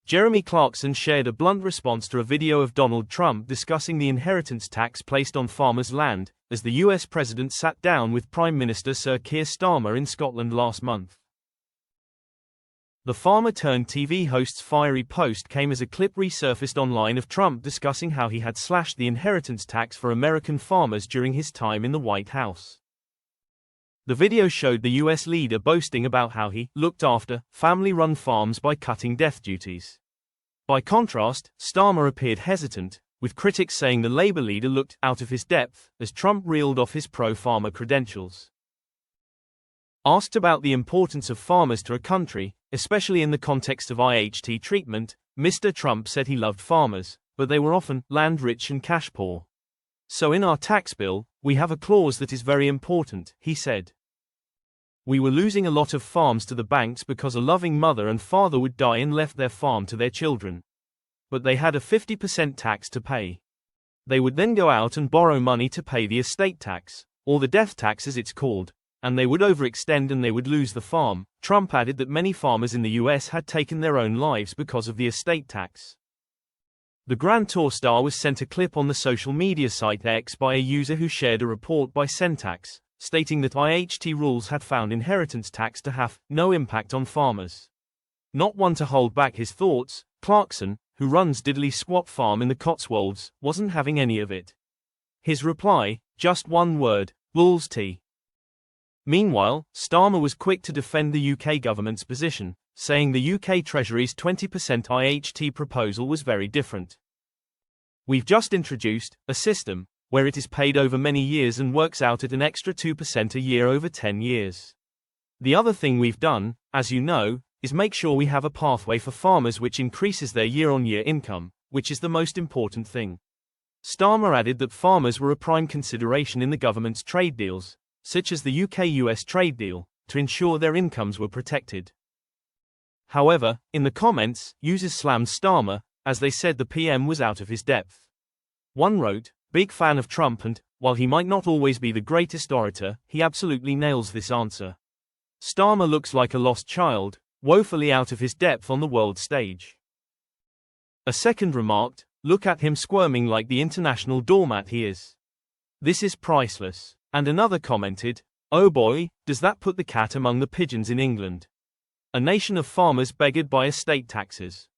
Jeremy Clarkson shared a blunt response to a video of Donald Trump discussing the inheritance tax placed on farmers' land, as the US president sat down with Prime Minister Sir Keir Starmer in Scotland last month. The farmer-turned-TV host's fiery post came as a clip resurfaced online of Trump discussing how he had slashed the inheritance tax for American farmers during his time in the White House. The video showed the US leader boasting about how he looked after family-run farms by cutting death duties. By contrast, Starmer appeared hesitant, with critics saying the Labour leader looked out of his depth as Trump reeled off his pro-farmer credentials. Asked about the importance of farmers to a country, especially in the context of IHT treatment, Mr. Trump said he loved farmers, but they were often land-rich and cash-poor. So in our tax bill, we have a clause that is very important, he said. We were losing a lot of farms to the banks because a loving mother and father would die and left their farm to their children. But they had a 50% tax to pay. They would then go out and borrow money to pay the estate tax, or the death tax as it's called, and they would overextend and they would lose the farm. Trump added that many farmers in the US had taken their own lives because of the estate tax. The Grand Tour star was sent a clip on the social media site X by a user who shared a report by Syntax, stating that IHT rules had found inheritance tax to have no impact on farmers. Not one to hold back his thoughts, Clarkson, who runs Diddley Squat Farm in the Cotswolds, wasn't having any of it. His reply, just one word, bull's tea. Meanwhile, Starmer was quick to defend the UK government's position, saying the UK Treasury's 20% IHT proposal was very different. We've just introduced a system where it is paid over many years and works out at an extra 2% a year over 10 years. The other thing we've done, as you know, is make sure we have a pathway for farmers which increases their year-on-year income, which is the most important thing. Starmer added that farmers were a prime consideration in the government's trade deals, such as the UK-US trade deal, to ensure their incomes were protected. However, in the comments, users slammed Starmer, as they said the PM was out of his depth. One wrote, "Big fan of Trump and, while he might not always be the greatest orator, he absolutely nails this answer. Starmer looks like a lost child, woefully out of his depth on the world stage." A second remarked, "Look at him squirming like the international doormat he is. This is priceless." And another commented, "Oh boy, does that put the cat among the pigeons in England. A nation of farmers beggared by estate taxes."